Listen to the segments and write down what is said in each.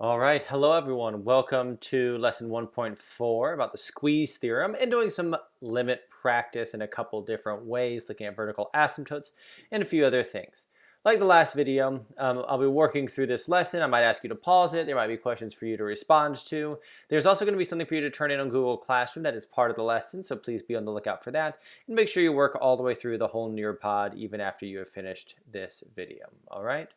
All right, hello everyone. Welcome to lesson 1.4 about the squeeze theorem and doing some limit practice in a couple different ways, looking at vertical asymptotes and a few other things. Like the last video, I'll be working through this lesson. I might ask you to pause it. There might be questions for you to respond to. There's also going to be something for you to turn in on Google Classroom that is part of the lesson, so please be on the lookout for that. And make sure you work all the way through the whole Nearpod even after you have finished this video. All right?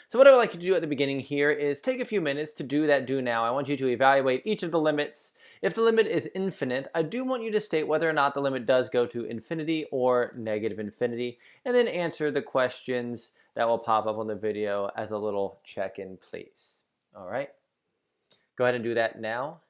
So what I would like you to do at the beginning here is take a few minutes to do that do now. I want you to evaluate each of the limits. If the limit is infinite, I do want you to state whether or not the limit does go to infinity or negative infinity, and then answer the questions that will pop up on the video as a little check-in, please. All right? Go ahead and do that now.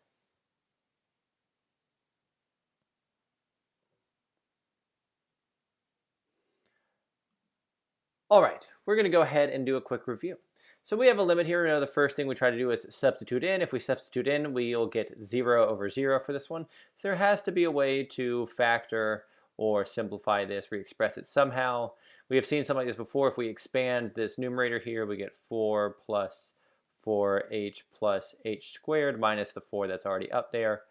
All right, we're going to go ahead and do a quick review. So we have a limit here. The first thing we try to do is substitute in. If we substitute in, we'll get 0 over 0 for this one. So there has to be a way to factor or simplify this, re-express it somehow. We have seen something like this before. If we expand this numerator here, we get 4 plus 4h plus h squared minus the 4 that's already up there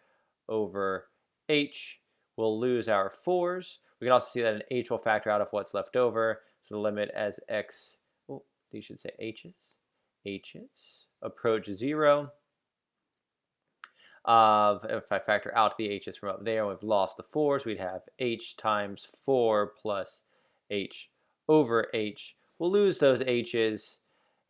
over h. We'll lose our 4's. We can also see that an h will factor out of what's left over. So the limit as x, you should say h's approach 0. If I factor out the h's from up there, we've lost the 4's. We'd have h times 4 plus h over h. We'll lose those h's,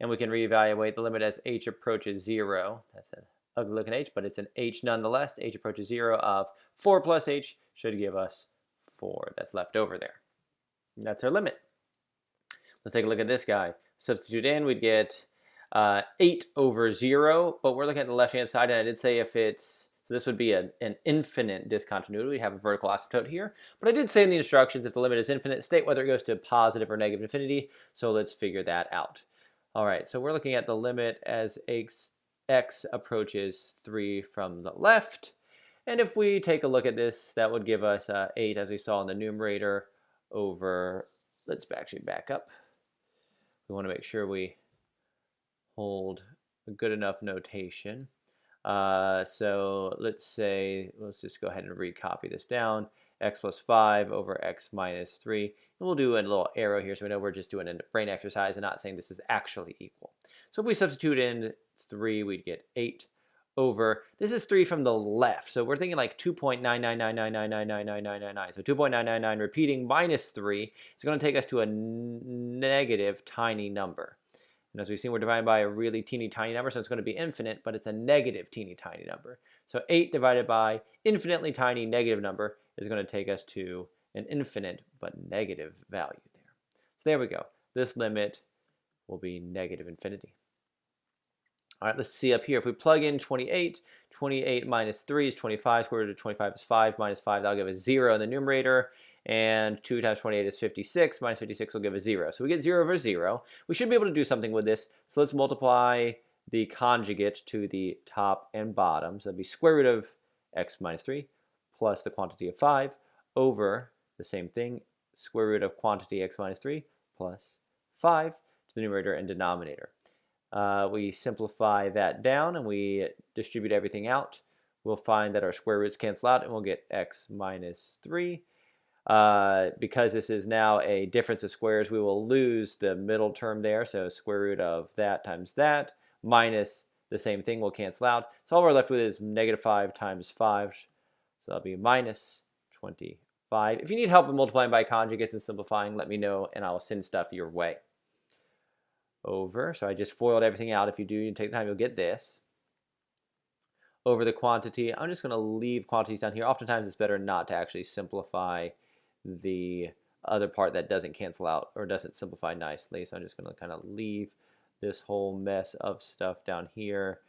and we can reevaluate the limit as h approaches 0. That's an ugly looking h, but it's an h nonetheless. H approaches 0 of 4 plus h should give us 4 that's left over there. And that's our limit. Let's take a look at this guy. Substitute in, we'd get 8 over 0, but we're looking at the left-hand side, and I did say if it's, so this would be an infinite discontinuity. We have a vertical asymptote here, but I did say in the instructions, if the limit is infinite, state whether it goes to positive or negative infinity, so let's figure that out. All right, so we're looking at the limit as x approaches 3 from the left, and if we take a look at this, that would give us 8, as we saw in the numerator, over, let's actually back up. We want to make sure we hold a good enough notation. So let's just go ahead and recopy this down. X plus 5 over x minus 3. And we'll do a little arrow here so we know we're just doing a brain exercise and not saying this is actually equal. So if we substitute in 3, we'd get 8 over, this is 3 from the left. So we're thinking like 2.99999999999. So 2.999 repeating minus 3 is going to take us to a negative tiny number. And as we've seen, we're divided by a really teeny tiny number, so it's going to be infinite, but it's a negative teeny tiny number. So 8 divided by infinitely tiny negative number is going to take us to an infinite but negative value there. So there we go. This limit will be negative infinity. All right, let's see up here. If we plug in 28, 28 minus 3 is 25. Square root of 25 is 5. Minus 5, that'll give us 0 in the numerator. And 2 times 28 is 56. Minus 56 will give us 0. So we get 0 over 0. We should be able to do something with this. So let's multiply the conjugate to the top and bottom. So that'd be square root of x minus 3 plus the quantity of 5 over the same thing, square root of quantity x minus 3 plus 5 to the numerator and denominator. We simplify that down and we distribute everything out. We'll find that our square roots cancel out and we'll get x minus 3. Because this is now a difference of squares, we will lose the middle term there. So square root of that times that minus the same thing will cancel out. So all we're left with is negative 5 times 5. So that'll be minus 25. If you need help with multiplying by conjugates and simplifying, let me know and I will send stuff your way. Over, so I just FOILed everything out. If you do, you take the time, you'll get this. Over the quantity, I'm just going to leave quantities down here. Oftentimes it's better not to actually simplify the other part that doesn't cancel out or doesn't simplify nicely. So I'm just going to kind of leave this whole mess of stuff down here,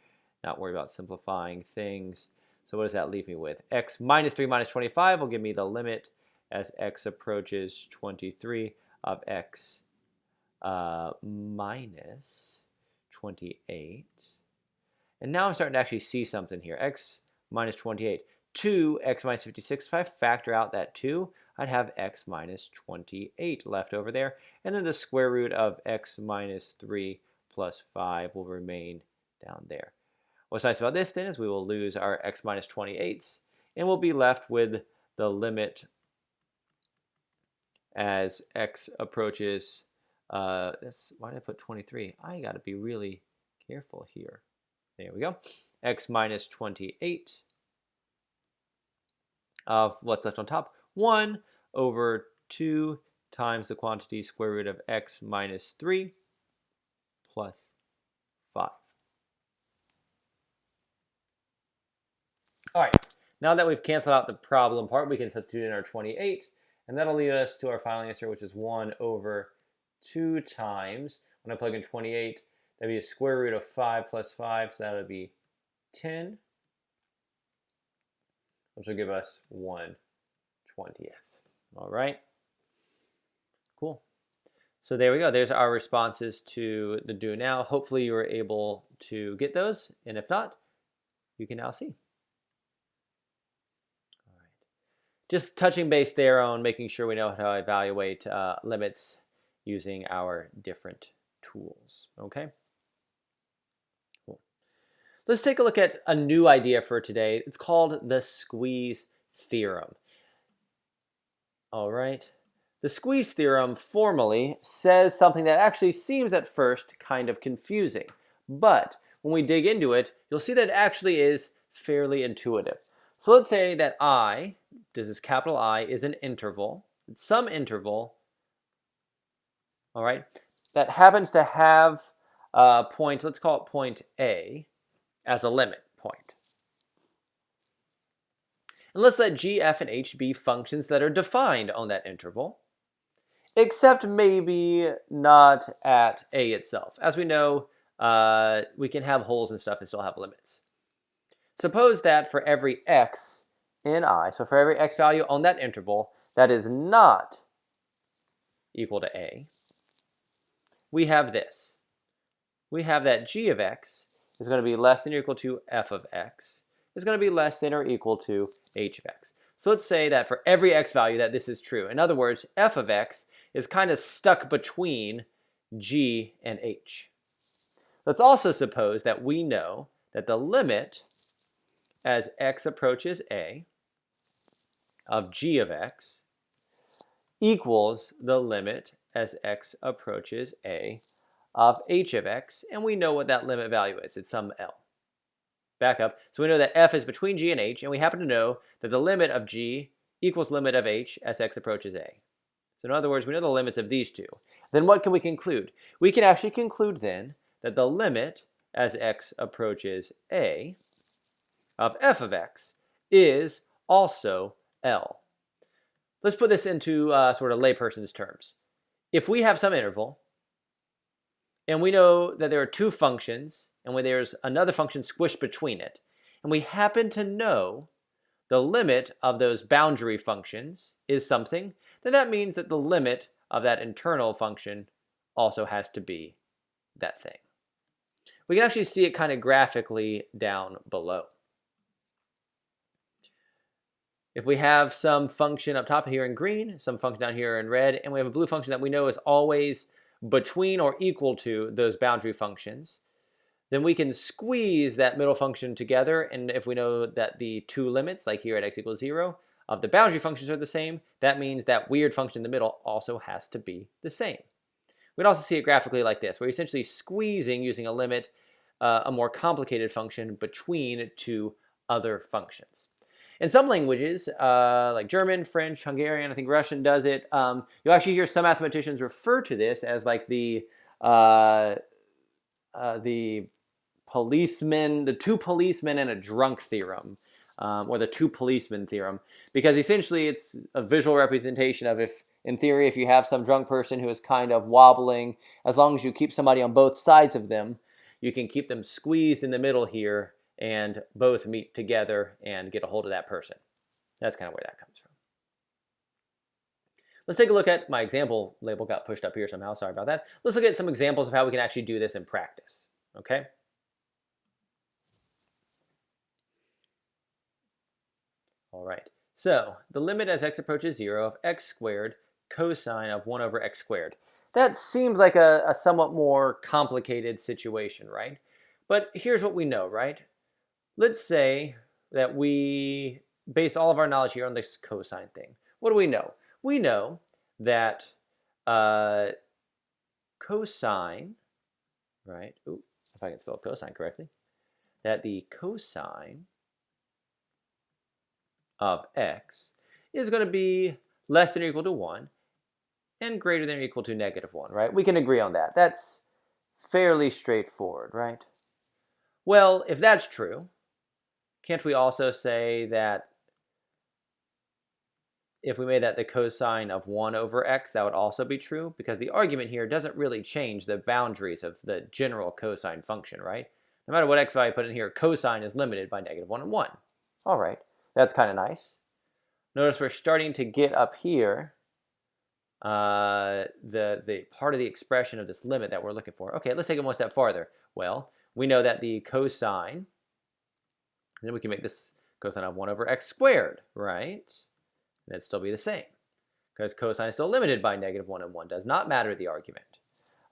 not worry about simplifying things. So what does that leave me with? X minus 3 minus 25 will give me the limit as x approaches 23 of x minus 28. And now I'm starting to actually see something here. X minus 28. 2x minus 56. If I factor out that 2, I'd have x minus 28 left over there. And then the square root of x minus 3 plus 5 will remain down there. What's nice about this then is we will lose our x minus 28, and we'll be left with the limit as x approaches, why did I put 23? I got to be really careful here. There we go. X minus 28 of what's left on top, 1 over 2 times the quantity square root of x minus 3 plus 5. All right, now that we've canceled out the problem part, we can substitute in our 28, and that'll lead us to our final answer, which is 1 over 2 times, when I plug in 28, that'd be a square root of 5 plus 5, so that would be 10, which will give us 1/20. All right, cool. So there we go. There's our responses to the do now. Hopefully you were able to get those, and if not, you can now see. All right. Just touching base there on making sure we know how to evaluate limits using our different tools. Okay. Cool. Let's take a look at a new idea for today. It's called the squeeze theorem. All right. The squeeze theorem formally says something that actually seems at first kind of confusing, but when we dig into it, you'll see that it actually is fairly intuitive. So let's say that I, this is capital I, is an interval, some interval, all right, that happens to have a point, let's call it point A, as a limit point. And let's let g, f, and h be functions that are defined on that interval, except maybe not at A itself. As we know, we can have holes and stuff and still have limits. Suppose that for every x in I, so for every x value on that interval that is not equal to A, we have this. We have that g of x is going to be less than or equal to f of x, is going to be less than or equal to h of x. So let's say that for every x value that this is true. In other words, f of x is kind of stuck between g and h. Let's also suppose that we know that the limit as x approaches a of g of x equals the limit as x approaches a of h of x, and we know what that limit value is. It's some L. Back up. So we know that f is between g and h, and we happen to know that the limit of g equals limit of h as x approaches a. So in other words, we know the limits of these two. Then what can we conclude? We can actually conclude then that the limit as x approaches a of f of x is also L. Let's put this into sort of layperson's terms. If we have some interval, and we know that there are two functions, and when there's another function squished between it, and we happen to know the limit of those boundary functions is something, then that means that the limit of that internal function also has to be that thing. We can actually see it kind of graphically down below. If we have some function up top here in green, some function down here in red, and we have a blue function that we know is always between or equal to those boundary functions, then we can squeeze that middle function together, and if we know that the two limits, like here at x equals 0, of the boundary functions are the same, that means that weird function in the middle also has to be the same. We'd also see it graphically like this, where you're essentially squeezing using a limit a more complicated function between two other functions. In some languages, like German, French, Hungarian, I think Russian does it, you'll actually hear some mathematicians refer to this as like the policeman, the two policemen and a drunk theorem, or the two policemen theorem, because essentially it's a visual representation of if, in theory, if you have some drunk person who is kind of wobbling, as long as you keep somebody on both sides of them, you can keep them squeezed in the middle here and both meet together and get a hold of that person. That's kind of where that comes from. Let's take a look at my example label got pushed up here somehow. Sorry about that. Let's look at some examples of how we can actually do this in practice. Okay. All right. So the limit as x approaches 0 of x squared cosine of 1 over x squared. That seems like a somewhat more complicated situation, right? But here's what we know, right? Let's say that we base all of our knowledge here on this cosine thing. What do we know? We know that cosine, right? Ooh, if I can spell cosine correctly, that the cosine of x is going to be less than or equal to 1 and greater than or equal to -1, right? We can agree on that. That's fairly straightforward, right? Well, if that's true, can't we also say that if we made that the cosine of 1 over x, that would also be true? Because the argument here doesn't really change the boundaries of the general cosine function, right? No matter what x value I put in here, cosine is limited by -1 and 1. All right, that's kind of nice. Notice we're starting to get up here the part of the expression of this limit that we're looking for. Okay, let's take it one step farther. Well, we know that the cosine, and then we can make this cosine of 1 over x squared, right? And it'd still be the same, because cosine is still limited by -1 and 1. Does not matter the argument.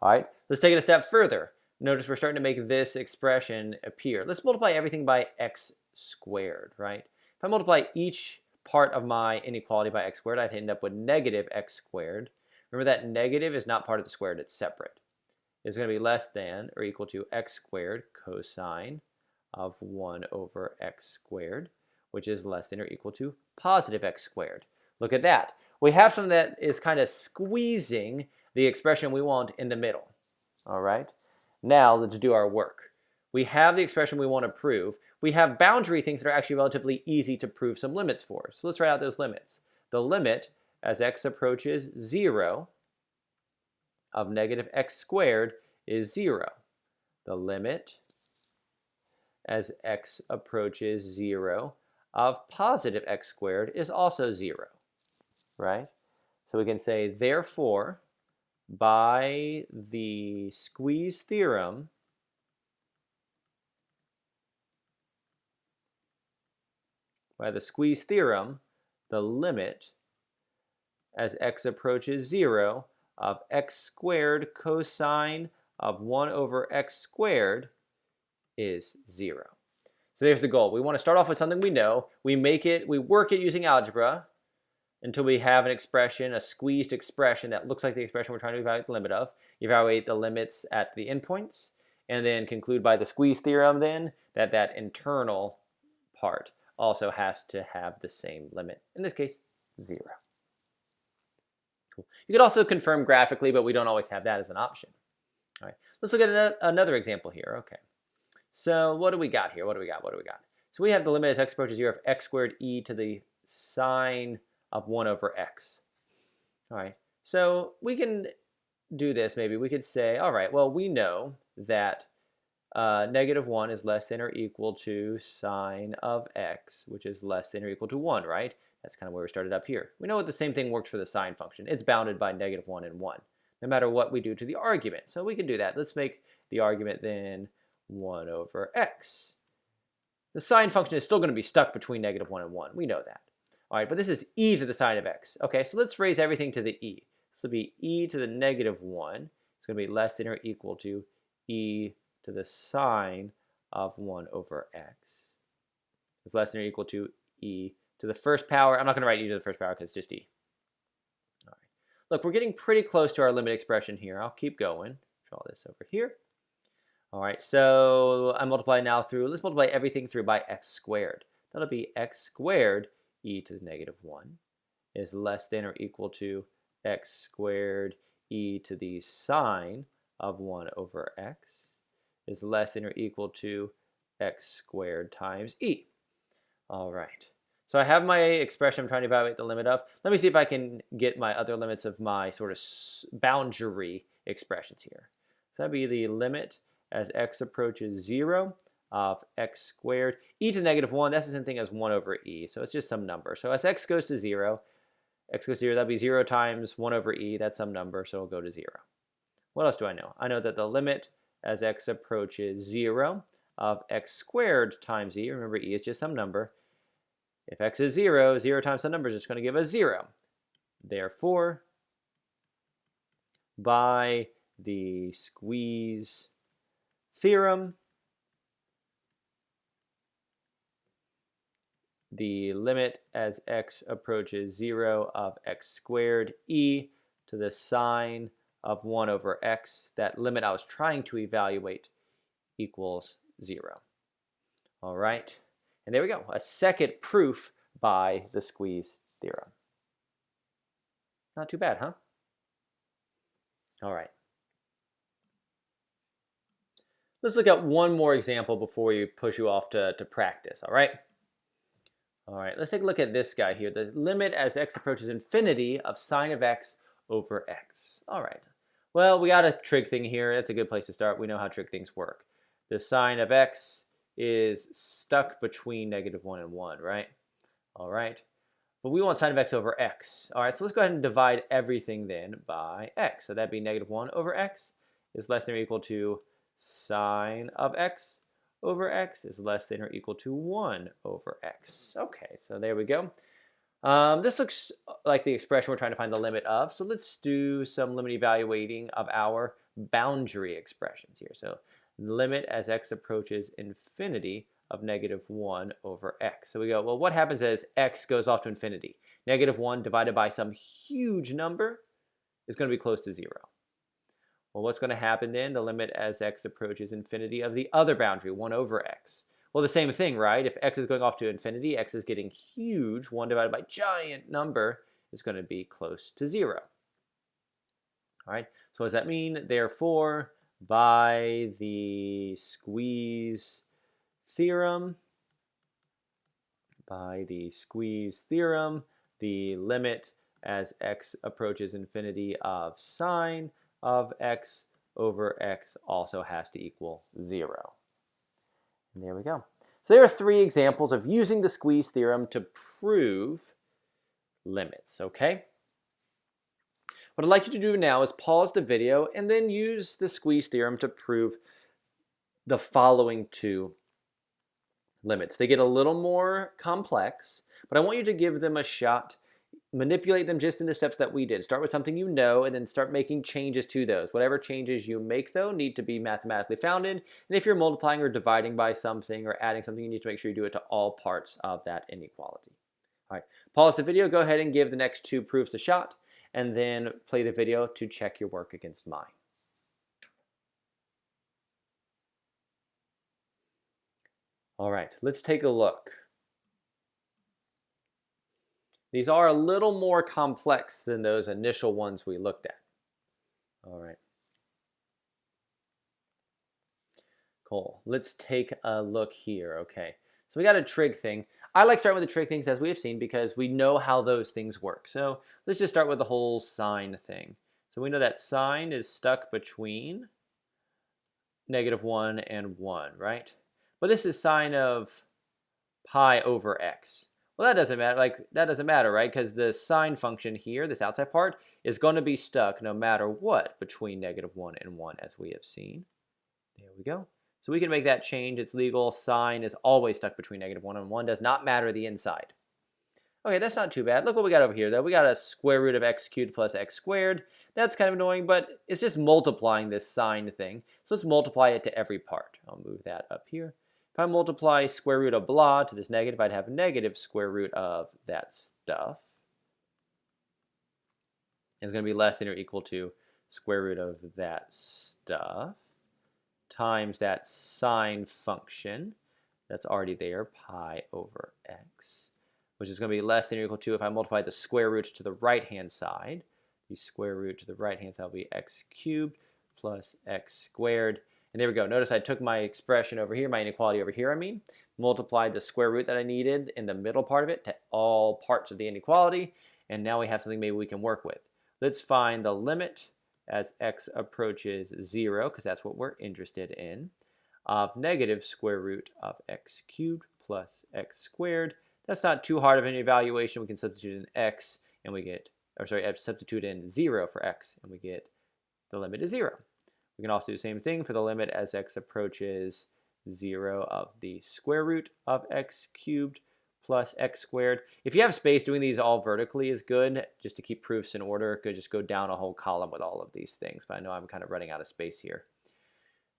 All right, let's take it a step further. Notice we're starting to make this expression appear. Let's multiply everything by x squared, right? If I multiply each part of my inequality by x squared, I'd end up with negative x squared. Remember that negative is not part of the squared, it's separate. It's going to be less than or equal to x squared cosine of 1 over x squared, which is less than or equal to positive x squared. Look at that. We have something that is kind of squeezing the expression we want in the middle. All right? Now let's do our work. We have the expression we want to prove. We have boundary things that are actually relatively easy to prove some limits for. So let's write out those limits. The limit as x approaches 0 of negative x squared is 0. The limit as x approaches 0 of positive x squared is also 0, right? So we can say, therefore, by the squeeze theorem, the limit as x approaches 0 of x squared cosine of 1 over x squared is 0. So there's the goal. We want to start off with something we know. We work it using algebra until we have an expression, a squeezed expression that looks like the expression we're trying to evaluate the limit of. Evaluate the limits at the endpoints, and then conclude by the squeeze theorem then that internal part also has to have the same limit. In this case, 0. Cool. You could also confirm graphically, but we don't always have that as an option. All right, let's look at another example here. Okay. So what do we got here? What do we got? So we have the limit as x approaches 0 of x squared e to the sine of 1 over x. All right, so we can do this maybe. We could say, all right, well, we know that -1 is less than or equal to sine of x, which is less than or equal to 1, right? That's kind of where we started up here. We know that the same thing works for the sine function. It's bounded by -1 and 1, no matter what we do to the argument. So we can do that. Let's make the argument then 1 over x. The sine function is still going to be stuck between -1 and 1. We know that. All right, but this is e to the sine of x. Okay, so let's raise everything to the e. This will be e to the -1. It's going to be less than or equal to e to the sine of 1 over x. It's less than or equal to e to the first power. I'm not going to write e to the first power because it's just e. All right. Look, we're getting pretty close to our limit expression here. I'll keep going. Draw this over here. All right, so I multiply now through, let's multiply everything through by x squared. That'll be x squared e to the -1 is less than or equal to x squared e to the sine of 1 over x is less than or equal to x squared times e. All right, so I have my expression I'm trying to evaluate the limit of. Let me see if I can get my other limits of my sort of boundary expressions here. So that'd be the limit as x approaches 0 of x squared e to the -1. That's the same thing as 1 over e, so it's just some number. So as x goes to 0, that'd be 0 times 1 over e. That's some number, so it'll go to 0. What else do I know? I know that the limit as x approaches 0 of x squared times e, remember e is just some number. If x is 0, 0 times some number is just going to give us 0. Therefore, by the squeeze theorem, the limit as x approaches 0 of x squared e to the sine of 1 over x, that limit I was trying to evaluate, equals 0. All right, and there we go, a second proof by the squeeze theorem. Not too bad, huh? All right. Let's look at one more example before we push you off to practice, all right? All right, let's take a look at this guy here. The limit as x approaches infinity of sine of x over x. All right. Well, we got a trig thing here. That's a good place to start. We know how trig things work. The sine of x is stuck between -1 and 1, right? All right. But we want sine of x over x. All right, so let's go ahead and divide everything then by x. So that'd be -1 over x is less than or equal to sine of x over x is less than or equal to 1 over x. Okay, so there we go. This looks like the expression we're trying to find the limit of. So let's do some limit evaluating of our boundary expressions here. So limit as x approaches infinity of -1 over x. So we go, well, what happens as x goes off to infinity? -1 divided by some huge number is going to be close to 0. Well, what's going to happen then? The limit as x approaches infinity of the other boundary, 1 over x. Well, the same thing, right? If x is going off to infinity, x is getting huge. 1 divided by giant number is going to be close to 0. All right, so what does that mean? Therefore, by the squeeze theorem, the limit as x approaches infinity of sine of x over x also has to equal 0. And there we go. So there are 3 examples of using the squeeze theorem to prove limits, okay? What I'd like you to do now is pause the video and then use the squeeze theorem to prove the following 2 limits. They get a little more complex, but I want you to give them a shot. Manipulate them just in the steps that we did. Start with something you know and then start making changes to those. Whatever changes you make, though, need to be mathematically founded. And if you're multiplying or dividing by something or adding something, you need to make sure you do it to all parts of that inequality. All right, pause the video. Go ahead and give the next 2 proofs a shot, and then play the video to check your work against mine. All right, let's take a look. These are a little more complex than those initial ones we looked at. All right. Cool. Let's take a look here. Okay. So we got a trig thing. I like starting with the trig things as we have seen because we know how those things work. So let's just start with the whole sine thing. So we know that sine is stuck between -1 and 1, right? But this is sine of pi over x. Well, that doesn't matter, right? Because the sine function here, this outside part, is going to be stuck no matter what between -1 and 1, as we have seen. There we go. So we can make that change. It's legal. Sine is always stuck between -1 and 1. Does not matter the inside. Okay, that's not too bad. Look what we got over here, though. We got a square root of x cubed plus x squared. That's kind of annoying, but it's just multiplying this sine thing. So let's multiply it to every part. I'll move that up here. If I multiply square root of blah to this negative, I'd have a negative square root of that stuff. It's going to be less than or equal to square root of that stuff times that sine function that's already there, pi over x, which is going to be less than or equal to, if I multiply the square root to the right-hand side, the square root to the right-hand side will be x cubed plus x squared. And there we go. Notice I took my expression over here, my inequality over here, multiplied the square root that I needed in the middle part of it to all parts of the inequality, and now we have something maybe we can work with. Let's find the limit as x approaches 0, because that's what we're interested in, of negative square root of x cubed plus x squared. That's not too hard of an evaluation. We can substitute in x, and we get, substitute in 0 for x, and we get the limit is 0. We can also do the same thing for the limit as x approaches 0 of the square root of x cubed plus x squared. If you have space, doing these all vertically is good, just to keep proofs in order. Could just go down a whole column with all of these things, but I know I'm kind of running out of space here.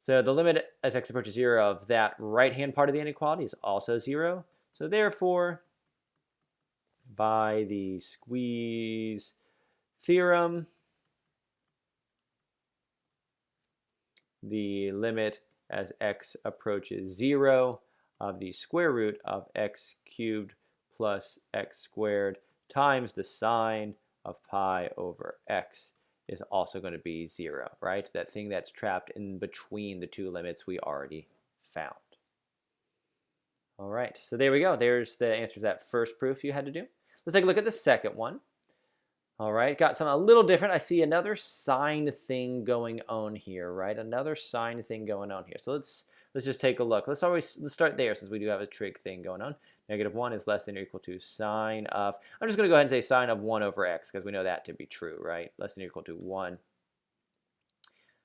So the limit as x approaches 0 of that right-hand part of the inequality is also 0. So therefore, by the squeeze theorem, the limit as x approaches 0 of the square root of x cubed plus x squared times the sine of pi over x is also going to be 0, right? That thing that's trapped in between the two limits we already found. All right, so there we go. There's the answer to that first proof you had to do. Let's take a look at the second one. All right, got something a little different. I see another sine thing going on here, right? Another sine thing going on here. So let's just take a look. Let's start there since we do have a trig thing going on. -1 is less than or equal to sine of, I'm just going to go ahead and say sine of 1 over x because we know that to be true, right? Less than or equal to 1.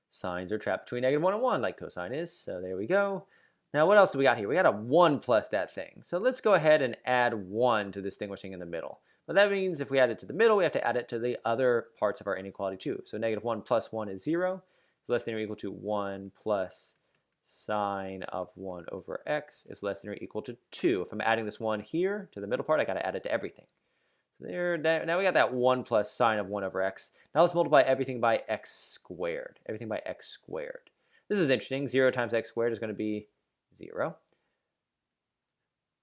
Sines are trapped between -1 and 1 like cosine is, so there we go. Now what else do we got here? We got a 1 plus that thing. So let's go ahead and add 1 to this thing we're seeing in the middle. But that means if we add it to the middle, we have to add it to the other parts of our inequality too. So -1 plus 1 is 0. It's less than or equal to 1 plus sine of 1 over x is less than or equal to 2. If I'm adding this 1 here to the middle part, I got to add it to everything. So now we got that 1 plus sine of 1 over x. Now let's multiply everything by x squared. Everything by x squared. This is interesting. 0 times x squared is going to be 0.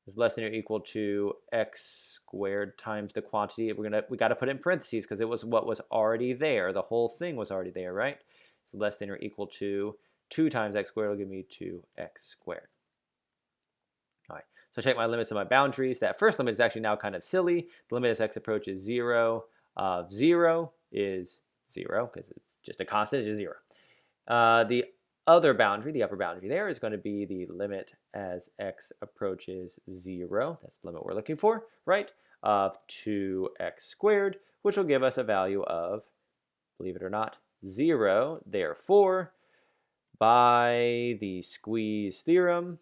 Is less than or equal to x squared times the quantity. We got to put it in parentheses because it was what was already there. The whole thing was already there, right? So less than or equal to 2 times x squared will give me 2x squared. All right, so check my limits and my boundaries. That first limit is actually now kind of silly. The limit as x approaches 0 of 0 is 0 because it's just a constant, it's just 0. The other boundary, the upper boundary there, is going to be the limit as x approaches 0. That's the limit we're looking for, right? Of 2x squared, which will give us a value of, believe it or not, 0. Therefore, by the squeeze theorem,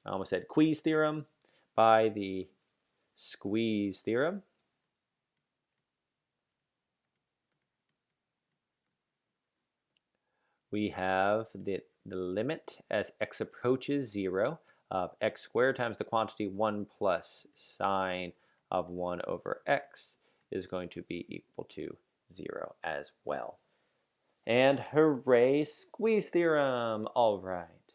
I almost said queeze theorem, by the squeeze theorem, we have the limit as x approaches 0 of x squared times the quantity 1 plus sine of 1 over x is going to be equal to 0 as well. And hooray, squeeze theorem. All right.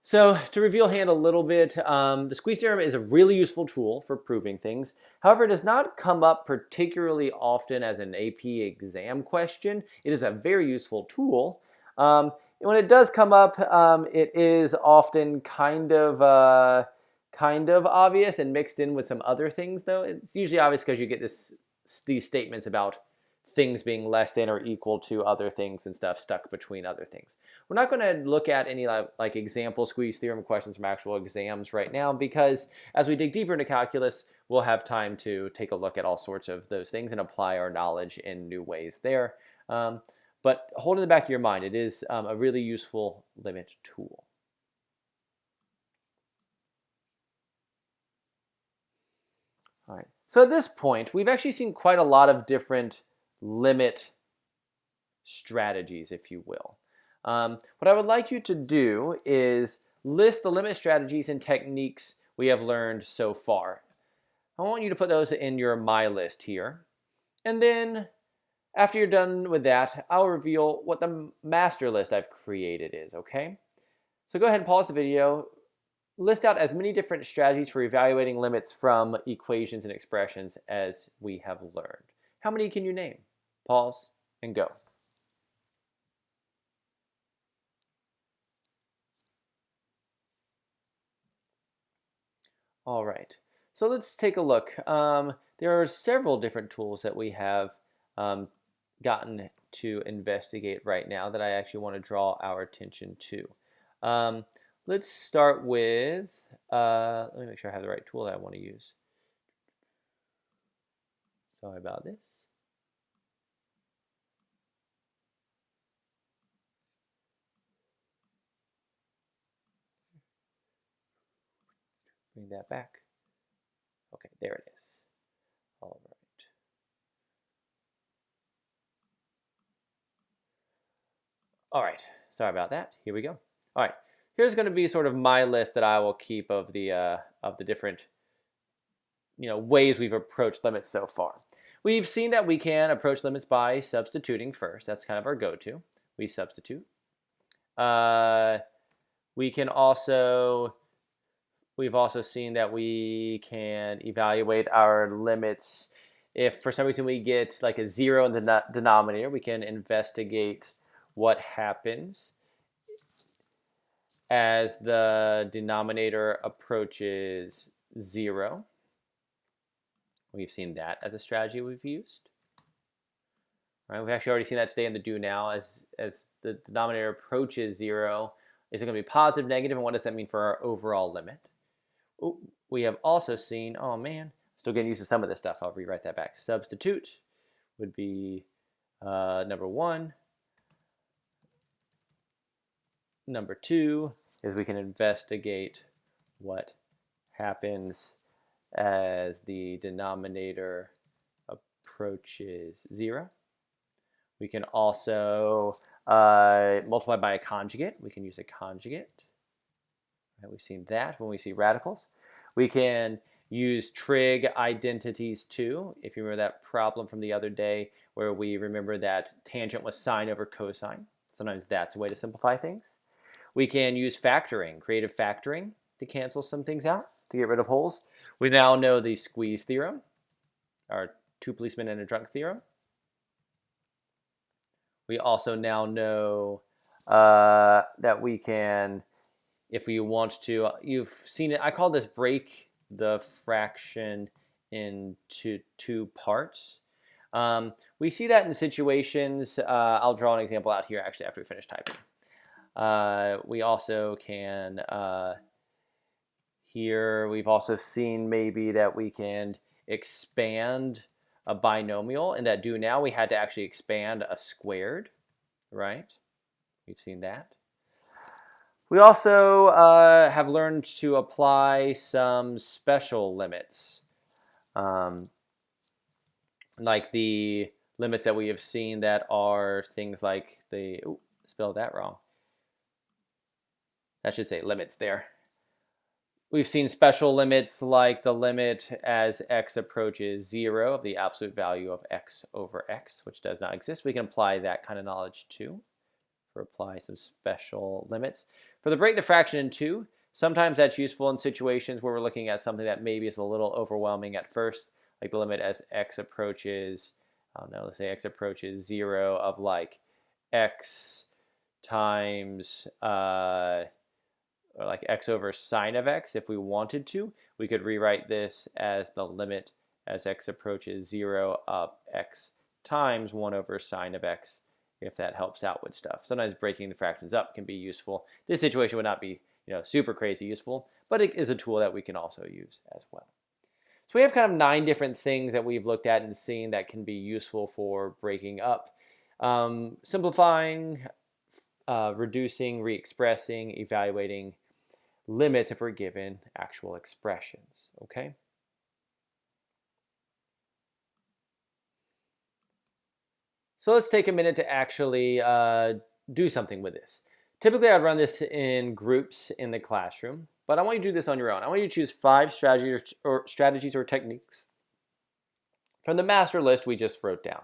So to reveal hand a little bit, the squeeze theorem is a really useful tool for proving things. However, it does not come up particularly often as an AP exam question. It is a very useful tool. When it does come up, it is often kind of obvious and mixed in with some other things, though. It's usually obvious because you get these statements about things being less than or equal to other things and stuff stuck between other things. We're not going to look at any like example squeeze theorem questions from actual exams right now because as we dig deeper into calculus, we'll have time to take a look at all sorts of those things and apply our knowledge in new ways there. But hold in the back of your mind, it is a really useful limit tool. All right. So at this point, we've actually seen quite a lot of different limit strategies, if you will. What I would like you to do is list the limit strategies and techniques we have learned so far. I want you to put those in your my list here. And then after you're done with that, I'll reveal what the master list I've created is, okay? So go ahead and pause the video. List out as many different strategies for evaluating limits from equations and expressions as we have learned. How many can you name? Pause and go. All right, so let's take a look. There are several different tools that we have gotten to investigate right now that I actually want to draw our attention to. Let's start with, let me make sure I have the right tool that I want to use. Sorry about this. Bring that back. Okay, there it is. All right. All right, sorry about that. Here we go. All right, here's going to be sort of my list that I will keep of the different ways we've approached limits so far. We've seen that we can approach limits by substituting first. That's kind of our go-to. We substitute. We can also, we've also seen that we can evaluate our limits. If for some reason we get like a 0 in the denominator, we can investigate what happens as the denominator approaches 0. We've seen that as a strategy we've used. Right, we've actually already seen that today in the do now. As the denominator approaches 0, is it going to be positive, negative, and what does that mean for our overall limit? Ooh, we have also seen, oh man, still getting used to some of this stuff. I'll rewrite that back. Substitute would be number 1. Number 2 is we can investigate what happens as the denominator approaches 0. We can also multiply by a conjugate. We can use a conjugate. Right, we've seen that when we see radicals. We can use trig identities too. If you remember that problem from the other day where we remember that tangent was sine over cosine. Sometimes that's a way to simplify things. We can use factoring, creative factoring, to cancel some things out, to get rid of holes. We now know the squeeze theorem, our 2 policemen and a drunk theorem. We also now know that we can, if we want to, you've seen it, I call this break the fraction into 2 parts. We see that in situations, I'll draw an example out here actually after we finish typing. We also can, here we've also seen maybe that we can expand a binomial. In that do now, we had to actually expand a squared, right? We've seen that. We also have learned to apply some special limits, like the limits that we have seen that are things like the, ooh, spelled that wrong. I should say limits there. We've seen special limits like the limit as x approaches 0 of the absolute value of x over x, which does not exist. We can apply that kind of knowledge too, for apply some special limits. For the break the fraction in 2, sometimes that's useful in situations where we're looking at something that maybe is a little overwhelming at first, like the limit as x approaches, I don't know, let's say x approaches 0 of like x times, or like x over sine of x. If we wanted to, we could rewrite this as the limit as x approaches 0 of x times 1 over sine of x, if that helps out with stuff. Sometimes breaking the fractions up can be useful. This situation would not be, super crazy useful, but it is a tool that we can also use as well. So we have kind of 9 different things that we've looked at and seen that can be useful for breaking up. Simplifying, reducing, re-expressing, evaluating limits if we're given actual expressions, okay? So let's take a minute to actually do something with this. Typically, I'd run this in groups in the classroom, but I want you to do this on your own. I want you to choose 5 strategies or techniques from the master list we just wrote down.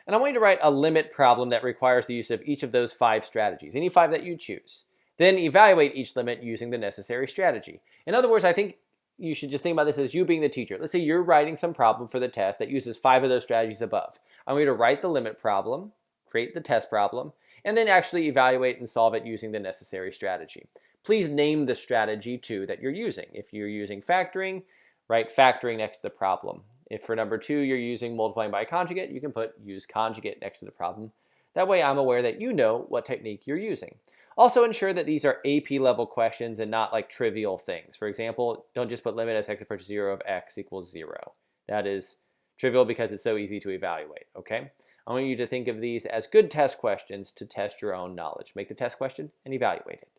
And I want you to write a limit problem that requires the use of each of those 5 strategies, any 5 that you choose. Then evaluate each limit using the necessary strategy. In other words, I think you should just think about this as you being the teacher. Let's say you're writing some problem for the test that uses 5 of those strategies above. I want you to write the limit problem, create the test problem, and then actually evaluate and solve it using the necessary strategy. Please name the strategy too that you're using. If you're using factoring, write factoring next to the problem. If for number 2 you're using multiplying by a conjugate, you can put use conjugate next to the problem. That way I'm aware that you know what technique you're using. Also ensure that these are AP level questions and not like trivial things. For example, don't just put limit as x approaches 0 of x equals 0. That is trivial because it's so easy to evaluate, okay? I want you to think of these as good test questions to test your own knowledge. Make the test question and evaluate it.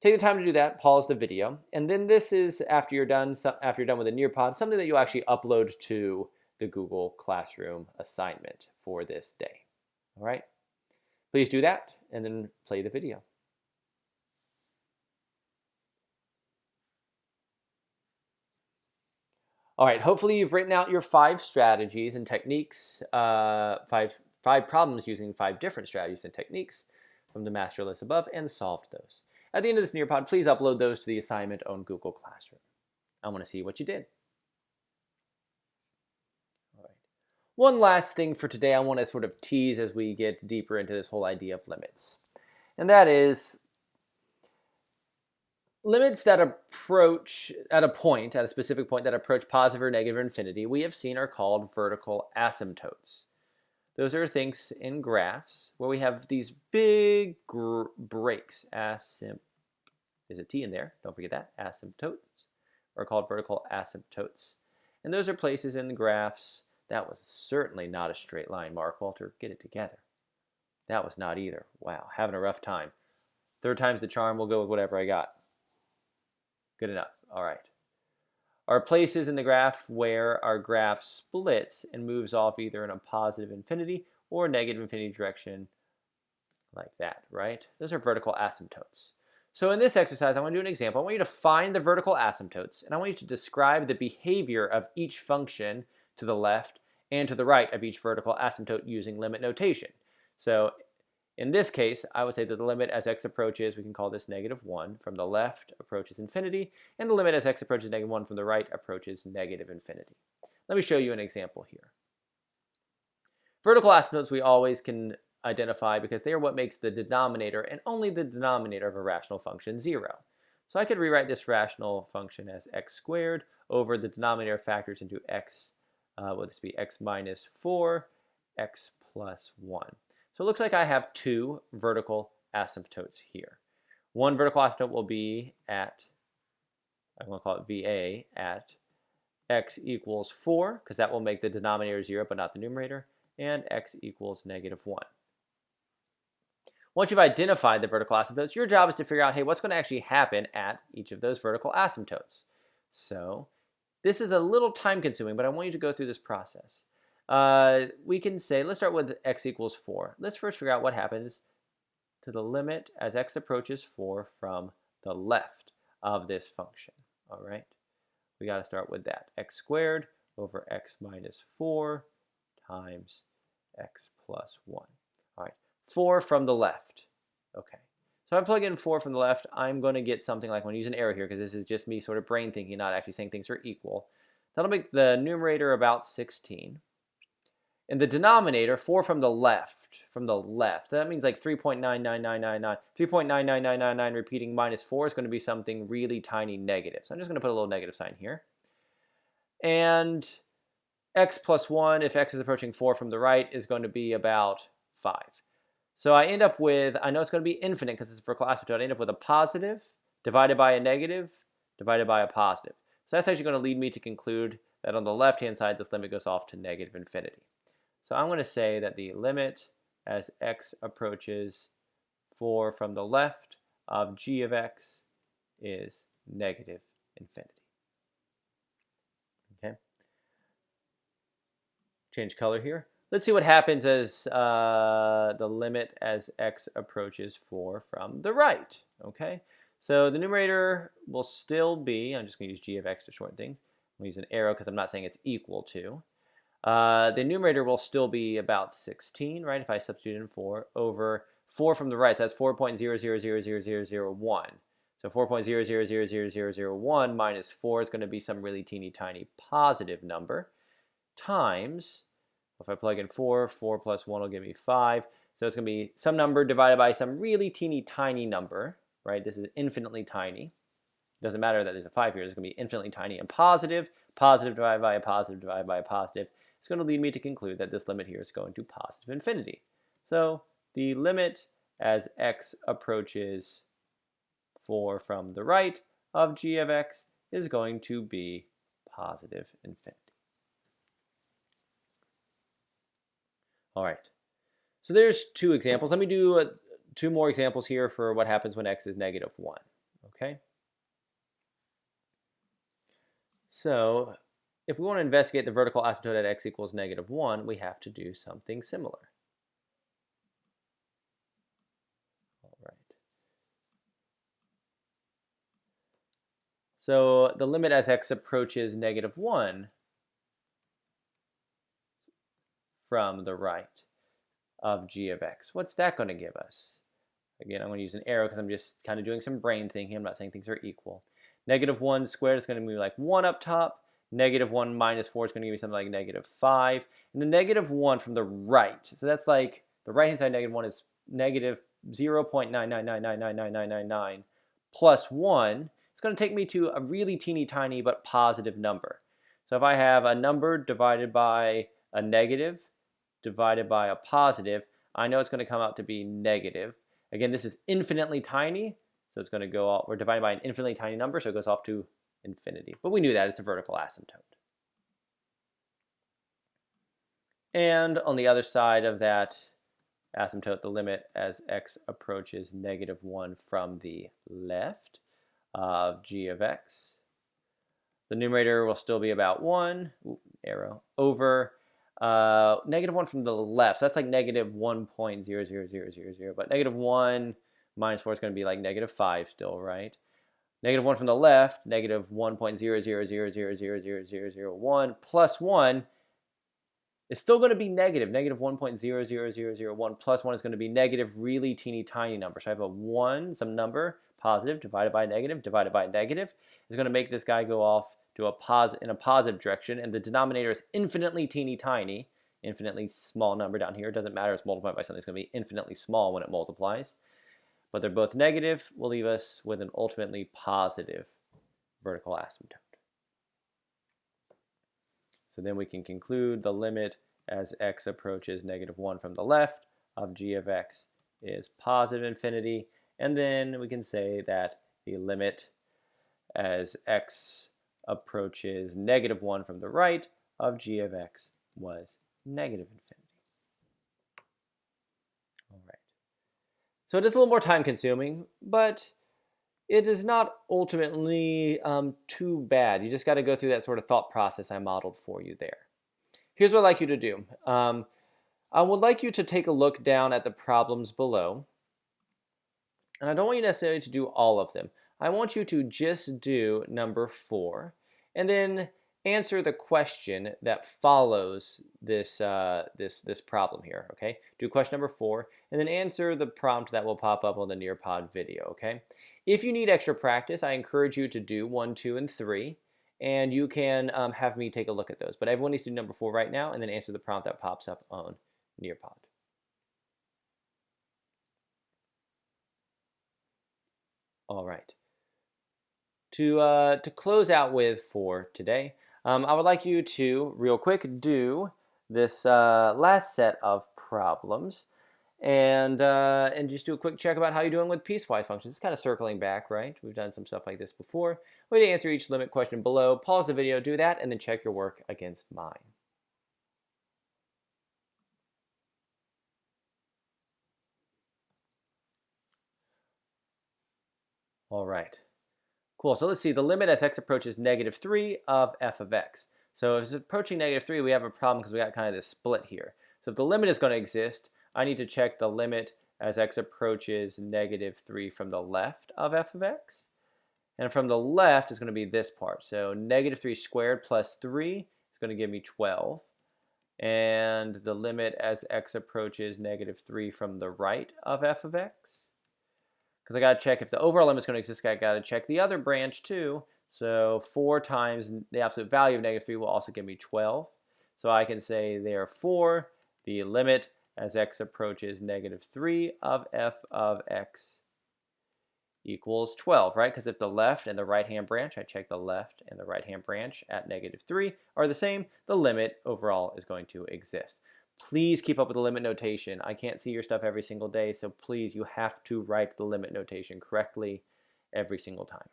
Take the time to do that, pause the video, and then this is after you're done with the Nearpod, something that you'll actually upload to the Google Classroom assignment for this day. All right? Please do that and then play the video. All right, hopefully you've written out your 5 strategies and techniques, five problems using 5 different strategies and techniques from the master list above and solved those. At the end of this Nearpod, please upload those to the assignment on Google Classroom. I want to see what you did. All right. One last thing for today I want to sort of tease as we get deeper into this whole idea of limits. And that is limits that approach at a specific point that approach positive or negative infinity, we have seen are called vertical asymptotes. Those are things in graphs where we have these big breaks. Is a T in there? Don't forget that. Asymptotes are called vertical asymptotes. And those are places in the graphs. That was certainly not a straight line, Markwalter. Get it together. That was not either. Wow, having a rough time. Third time's the charm. We'll go with whatever I got. Good enough. All right. Are places in the graph where our graph splits and moves off either in a positive infinity or negative infinity direction like that, right? Those are vertical asymptotes. So in this exercise, I want to do an example. I want you to find the vertical asymptotes, and I want you to describe the behavior of each function to the left and to the right of each vertical asymptote using limit notation. So in this case, I would say that the limit as x approaches, we can call this -1, from the left approaches infinity, and the limit as x approaches -1 from the right approaches negative infinity. Let me show you an example here. Vertical asymptotes we always can identify because they are what makes the denominator and only the denominator of a rational function 0. So I could rewrite this rational function as x squared over the denominator factors into x, will this be x minus 4, x plus 1. So it looks like I have 2 vertical asymptotes here. One vertical asymptote will be at, I'm going to call it VA, at x equals 4, because that will make the denominator 0 but not the numerator, and x equals -1. Once you've identified the vertical asymptotes, your job is to figure out, hey, what's going to actually happen at each of those vertical asymptotes. So this is a little time consuming, but I want you to go through this process. We can say, let's start with x equals 4. Let's first figure out what happens to the limit as x approaches 4 from the left of this function. All right, we got to start with that. X squared over x minus 4 times x plus 1. All right, 4 from the left. Okay, so if I plug in 4 from the left, I'm going to get something like, I'm going to use an arrow here because this is just me sort of brain thinking, not actually saying things are equal. That'll make the numerator about 16. And the denominator, 4 from the left, that means like 3.99999. 3.99999 repeating minus 4 is going to be something really tiny negative. So I'm just going to put a little negative sign here. And x plus 1, if x is approaching 4 from the right, is going to be about 5. So I end up with, I know it's going to be infinite because it's a vertical asymptote. I end up with a positive divided by a negative divided by a positive. So that's actually going to lead me to conclude that on the left-hand side, this limit goes off to negative infinity. So I'm going to say that the limit as x approaches 4 from the left of g of x is negative infinity. Okay. Change color here. Let's see what happens as the limit as x approaches 4 from the right. Okay. So the numerator will still be, I'm just going to use g of x to shorten things. I'm going to use an arrow because I'm not saying it's equal to. The numerator will still be about 16, right, if I substitute in 4, over 4 from the right. So that's 4.00000001. So 4.00000001 minus 4 is going to be some really teeny tiny positive number, times, if I plug in 4, 4 plus 1 will give me 5. So it's going to be some number divided by some really teeny tiny number, right? This is infinitely tiny. It doesn't matter that there's a 5 here. It's going to be infinitely tiny and positive. Positive divided by a positive divided by a positive. It's going to lead me to conclude that this limit here is going to positive infinity. So the limit as x approaches 4 from the right of g of x is going to be positive infinity. All right, so there's 2 examples. Let me do 2 more examples here for what happens when x is -1. okay? So if we want to investigate the vertical asymptote at x equals -1, we have to do something similar. All right. So the limit as x approaches -1 from the right of g of x. What's that going to give us? Again, I'm going to use an arrow because I'm just kind of doing some brain thinking. I'm not saying things are equal. -1 squared is going to be like 1 up top. -1 minus 4 is going to give me something like -5. And the -1 from the right, so that's like the right-hand side -1 is negative 0.999999999 plus 1. It's going to take me to a really teeny tiny but positive number. So if I have a number divided by a negative divided by a positive, I know it's going to come out to be negative. Again, this is infinitely tiny, so it's going to go off. We're divided by an infinitely tiny number, so it goes off to infinity. But we knew that it's a vertical asymptote. And on the other side of that asymptote, the limit as x approaches -1 from the left of g of x. The numerator will still be about 1, arrow, over -1 from the left. So that's like -1.00000, but -1 minus 4 is going to be like -5 still, right? -1 from the left, -1.000000001 plus 1 is still going to be negative. -1.00001 plus 1 is going to be negative, really teeny tiny number. So I have a 1, some number, positive, divided by negative, divided by negative. Is going to make this guy go off to in a positive direction. And the denominator is infinitely teeny tiny, infinitely small number down here. It doesn't matter. It's multiplied by something. It's going to be infinitely small when it multiplies. But they're both negative, will leave us with an ultimately positive vertical asymptote. So then we can conclude the limit as x approaches -1 from the left of g of x is positive infinity. And then we can say that the limit as x approaches -1 from the right of g of x was negative infinity. All right. So it is a little more time consuming, but it is not ultimately too bad. You just got to go through that sort of thought process I modeled for you there. Here's what I'd like you to do. I would like you to take a look down at the problems below. And I don't want you necessarily to do all of them. I want you to just do number 4 and then answer the question that follows this, this problem here, okay? Do question number 4 and then answer the prompt that will pop up on the Nearpod video, okay? If you need extra practice, I encourage you to do 1, 2, and 3, and you can have me take a look at those. But everyone needs to do number 4 right now and then answer the prompt that pops up on Nearpod. All right. To close out with for today, I would like you to, real quick, do this last set of problems and just do a quick check about how you're doing with piecewise functions. It's kind of circling back, right? We've done some stuff like this before. Way to answer each limit question below. Pause the video, do that, and then check your work against mine. All right. Cool, so let's see, the limit as x approaches -3 of f of x. So if it's approaching -3, we have a problem because we got kind of this split here. So if the limit is going to exist, I need to check the limit as x approaches -3 from the left of f of x. And from the left is going to be this part. So -3 squared plus 3 is going to give me 12. And the limit as x approaches -3 from the right of f of x. Because I got to check if the overall limit is going to exist, I got to check the other branch too. So 4 times the absolute value of -3 will also give me 12. So I can say, therefore, the limit as x approaches -3 of f of x equals 12, right? Because if the left and the right-hand branch, I check the left and the right-hand branch at -3 are the same, the limit overall is going to exist. Please keep up with the limit notation. I can't see your stuff every single day, so please, you have to write the limit notation correctly every single time.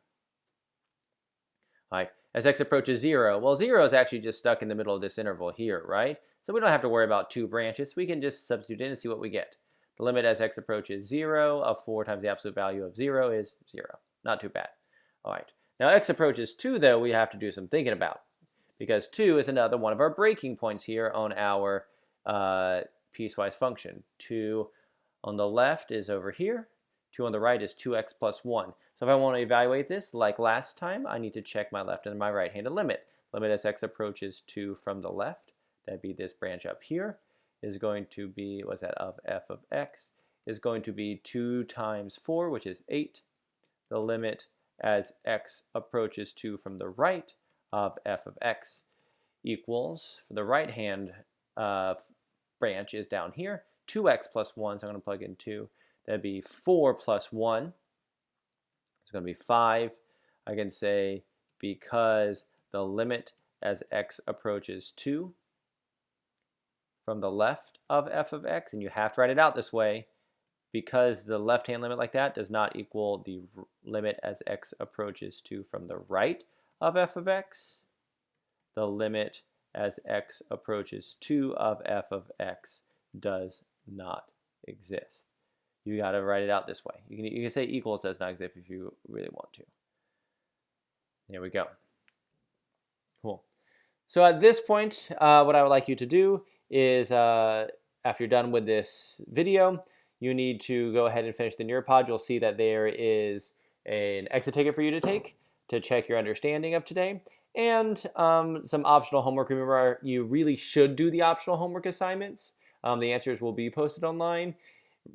All right, as x approaches 0, well, 0 is actually just stuck in the middle of this interval here, right? So we don't have to worry about 2 branches. We can just substitute in and see what we get. The limit as x approaches 0 of 4 times the absolute value of 0 is 0. Not too bad. All right. Now x approaches 2, though, we have to do some thinking about, because 2 is another one of our breaking points here on our piecewise function. 2 on the left is over here. 2 on the right is 2x plus 1. So if I want to evaluate this like last time, I need to check my left and my right-handed limit. Limit as x approaches 2 from the left, that'd be this branch up here, is going to be, what's that, of f of x, is going to be 2 times 4, which is 8. The limit as x approaches 2 from the right of f of x equals, for the right-hand branch is down here, 2x plus 1, so I'm going to plug in 2. That'd be 4 plus 1. It's going to be 5. I can say because the limit as x approaches 2 from the left of f of x, and you have to write it out this way, because the left-hand limit like that does not equal the limit as x approaches 2 from the right of f of x, the limit as x approaches 2 of f of x does not exist. You got to write it out this way. You can say equals does not exist if you really want to. There we go. Cool. So at this point, what I would like you to do is, after you're done with this video, you need to go ahead and finish the Nearpod. You'll see that there is an exit ticket for you to take to check your understanding of today, and some optional homework. Remember, you really should do the optional homework assignments. The answers will be posted online.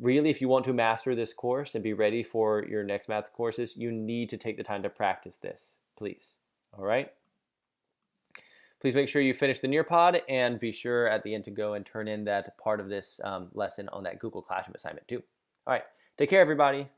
Really, if you want to master this course and be ready for your next math courses, you need to take the time to practice this, please. All right? Please make sure you finish the Nearpod, and be sure at the end to go and turn in that part of this lesson on that Google Classroom assignment too. All right, take care, everybody.